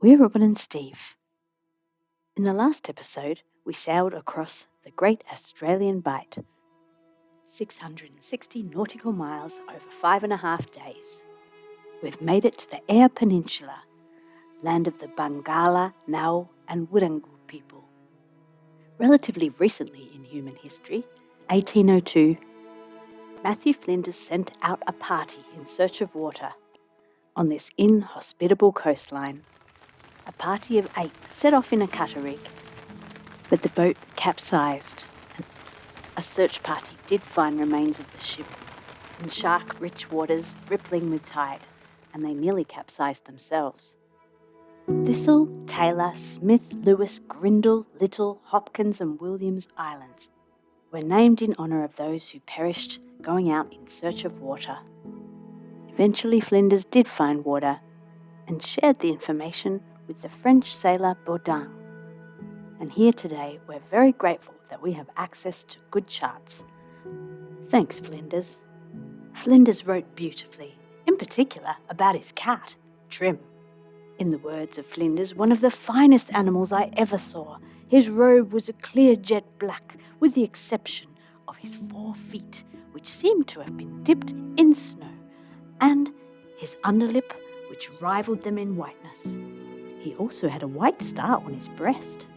We're Robin and Steve. In the last episode, we sailed across the Great Australian Bight, 660 nautical miles over 5.5 days. We've made it to the Eyre Peninsula, land of the Bangala, Naarm and Wirangu people. Relatively recently in human history, 1802, Matthew Flinders sent out a party in search of water on this inhospitable coastline. A party of 8 set off in a cutter rig, but the boat capsized. A search party did find remains of the ship in shark-rich waters rippling with tide, and they nearly capsized themselves. Thistle, Taylor, Smith, Lewis, Grindle, Little, Hopkins and Williams Islands were named in honour of those who perished going out in search of water. Eventually Flinders did find water and shared the information with the French sailor Baudin. And here today we're very grateful that we have access to good charts. Thanks, Flinders. Flinders wrote beautifully, in particular about his cat, Trim. In the words of Flinders, one of the finest animals I ever saw. His robe was a clear jet black, with the exception of his 4 feet, which seemed to have been dipped in snow, and his underlip, which rivaled them in whiteness. He also had a white star on his breast.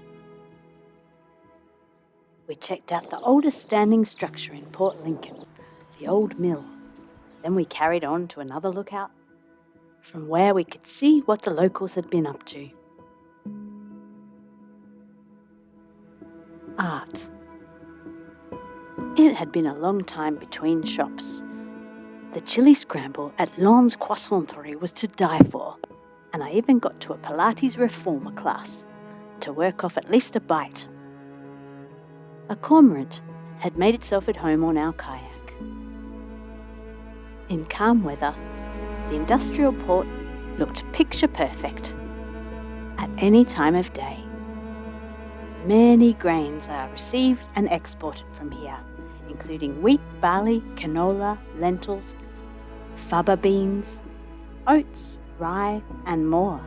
We checked out the oldest standing structure in Port Lincoln, the old mill. Then we carried on to another lookout, from where we could see what the locals had been up to. Art. It had been a long time between shops. The chili scramble at Lon's Croissanterie was to die for, and I even got to a Pilates reformer class to work off at least a bite. A cormorant had made itself at home on our kayak. In calm weather, the industrial port looked picture perfect at any time of day. Many grains are received and exported from here, including wheat, barley, canola, lentils, faba beans, oats, rye and more.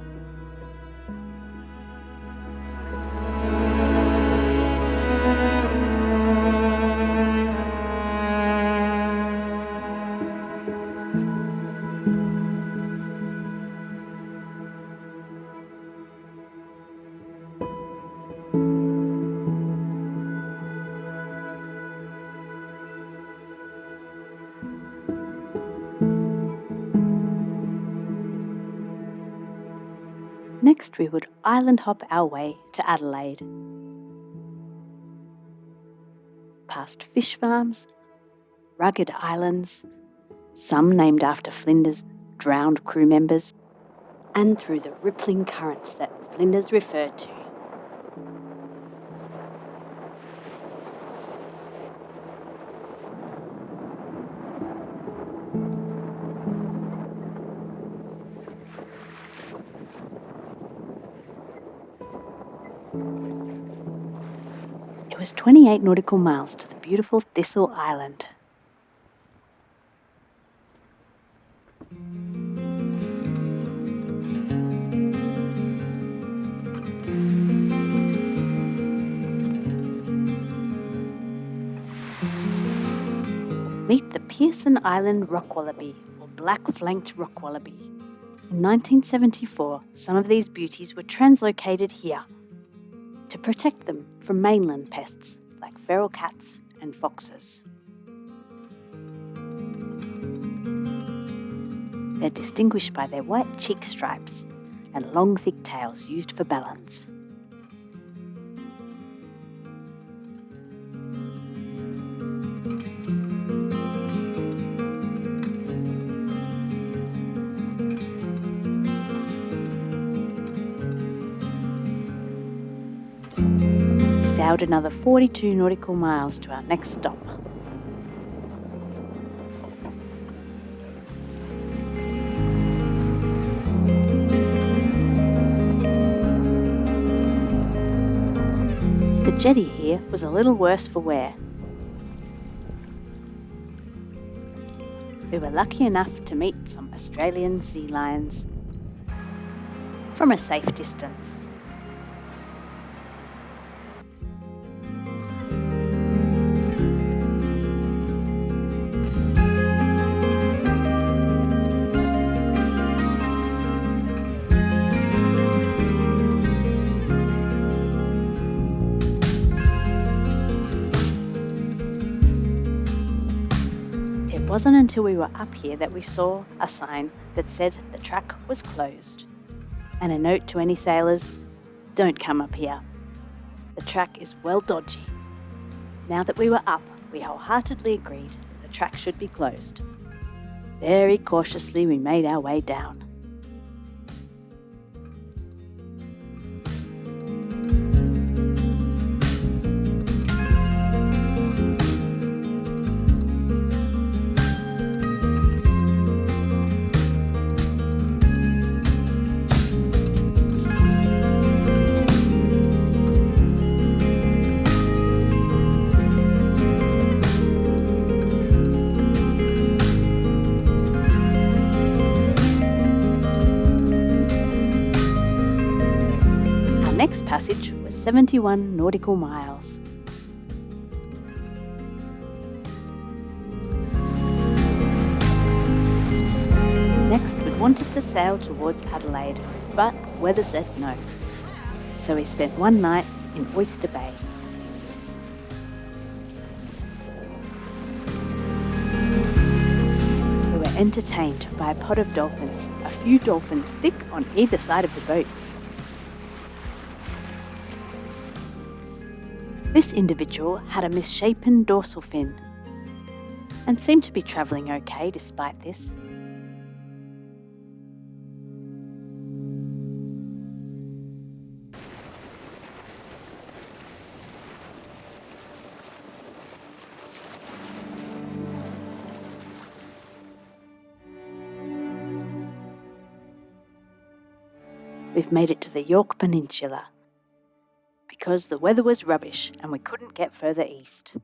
Next, we would island hop our way to Adelaide. Past fish farms, rugged islands, some named after Flinders' drowned crew members, and through the rippling currents that Flinders referred to. It was 28 nautical miles to the beautiful Thistle Island. Meet the Pearson Island rock wallaby, or black-flanked rock wallaby. In 1974, some of these beauties were translocated here to protect them from mainland pests like feral cats and foxes. They're distinguished by their white cheek stripes and long thick tails used for balance. Sailed another 42 nautical miles to our next stop. The jetty here was a little worse for wear. We were lucky enough to meet some Australian sea lions. from a safe distance. It wasn't until we were up here that we saw a sign that said the track was closed. And a note to any sailors, don't come up here. The track is well dodgy. Now that we were up, we wholeheartedly agreed that the track should be closed. Very cautiously we made our way down. Next passage was 71 nautical miles. Next, we wanted to sail towards Adelaide, but weather said no. So we spent one night in Oyster Bay. We were entertained by a pod of dolphins, a few dolphins thick on either side of the boat. This individual had a misshapen dorsal fin and seemed to be travelling okay despite this. We've made it to the York Peninsula, because the weather was rubbish and we couldn't get further east.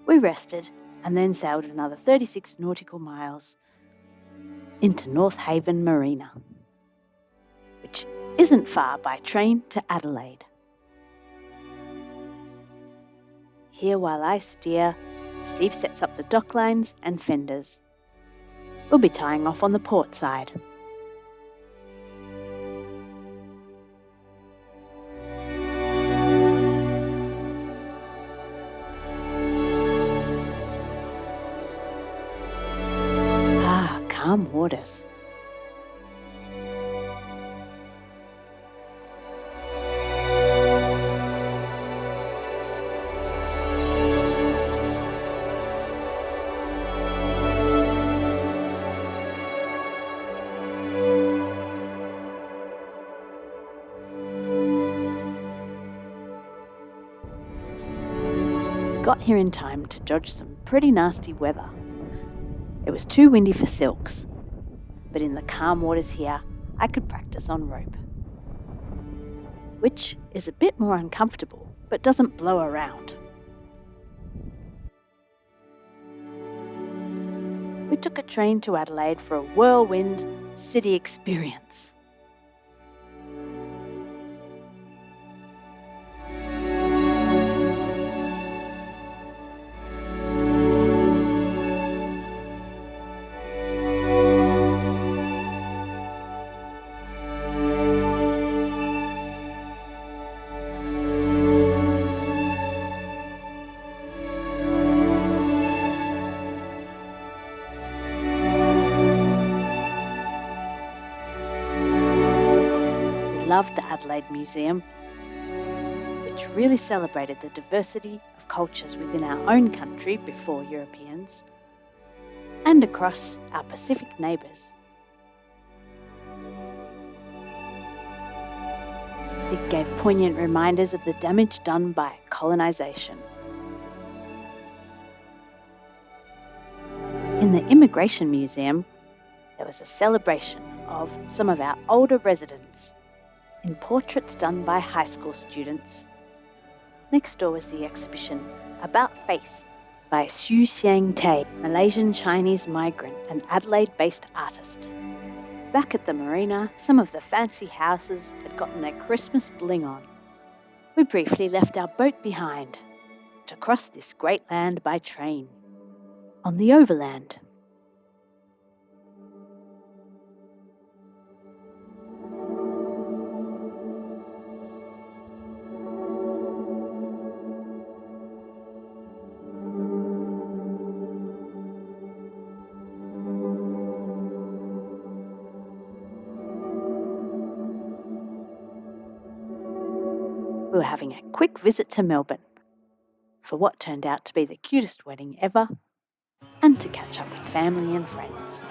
We rested and then sailed another 36 nautical miles into North Haven Marina, which isn't far by train to Adelaide. Here while I steer, Steve sets up the dock lines and fenders. We'll be tying off on the port side. Ah, calm waters. Got here in time to dodge some pretty nasty weather. It was too windy for silks, but in the calm waters here, I could practice on rope, which is a bit more uncomfortable, but doesn't blow around. We took a train to Adelaide for a whirlwind city experience. Loved the Adelaide Museum, which really celebrated the diversity of cultures within our own country before Europeans and across our Pacific neighbours. It gave poignant reminders of the damage done by colonisation. In the Immigration Museum, there was a celebration of some of our older residents in portraits done by high school students. Next door was the exhibition About Face, by Xu Xiang Tai, Malaysian Chinese migrant and Adelaide-based artist. Back at the marina, some of the fancy houses had gotten their Christmas bling on. We briefly left our boat behind to cross this great land by train. On the overland, we were having a quick visit to Melbourne for what turned out to be the cutest wedding ever, and to catch up with family and friends.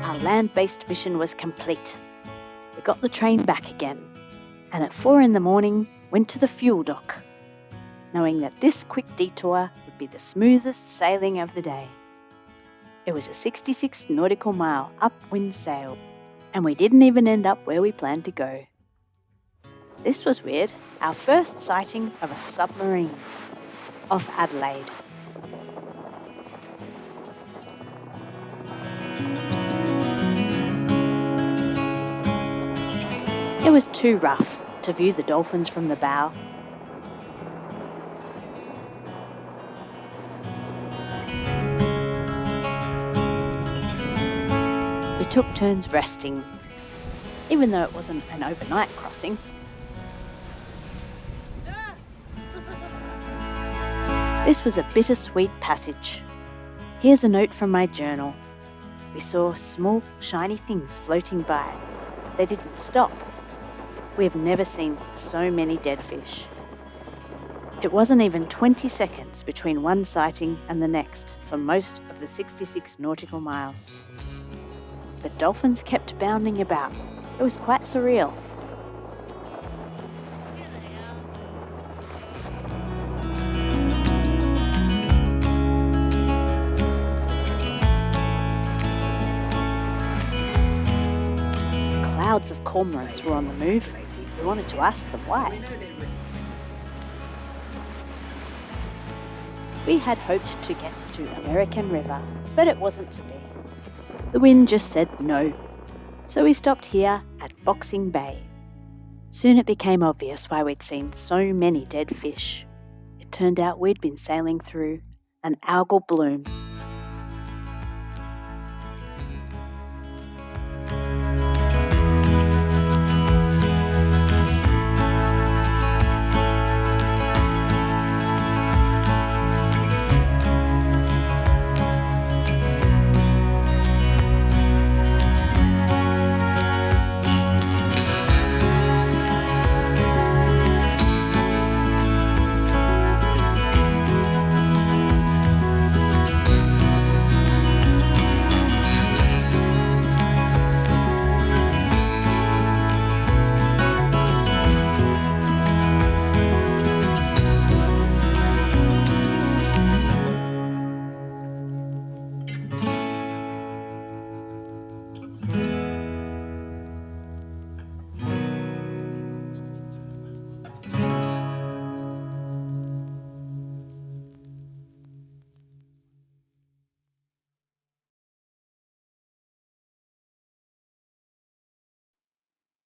Our land-based mission was complete. We got the train back again, and at 4 a.m, went to the fuel dock, knowing that this quick detour would be the smoothest sailing of the day. It was a 66 nautical mile upwind sail, and we didn't even end up where we planned to go. This was weird, our first sighting of a submarine off Adelaide. It was too rough to view the dolphins from the bow. We took turns resting, even though it wasn't an overnight crossing. This was a bittersweet passage. Here's a note from my journal. We saw small, shiny things floating by. They didn't stop. We have never seen so many dead fish. It wasn't even 20 seconds between one sighting and the next for most of the 66 nautical miles. The dolphins kept bounding about. It was quite surreal. Clouds of cormorants were on the move. We wanted to ask them why. We had hoped to get to American River, but it wasn't to be. The wind just said no, so we stopped here at Boxing Bay. Soon it became obvious why we'd seen so many dead fish. It turned out we'd been sailing through an algal bloom.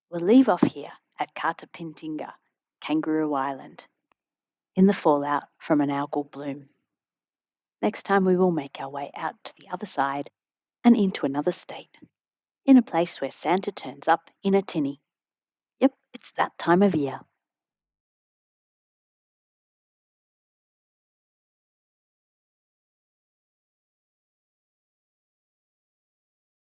We'll leave off here at Karta Pintiningga, Kangaroo Island, in the fallout from an algal bloom. Next time we will make our way out to the other side and into another state, in a place where Santa turns up in a tinny. Yep, it's that time of year.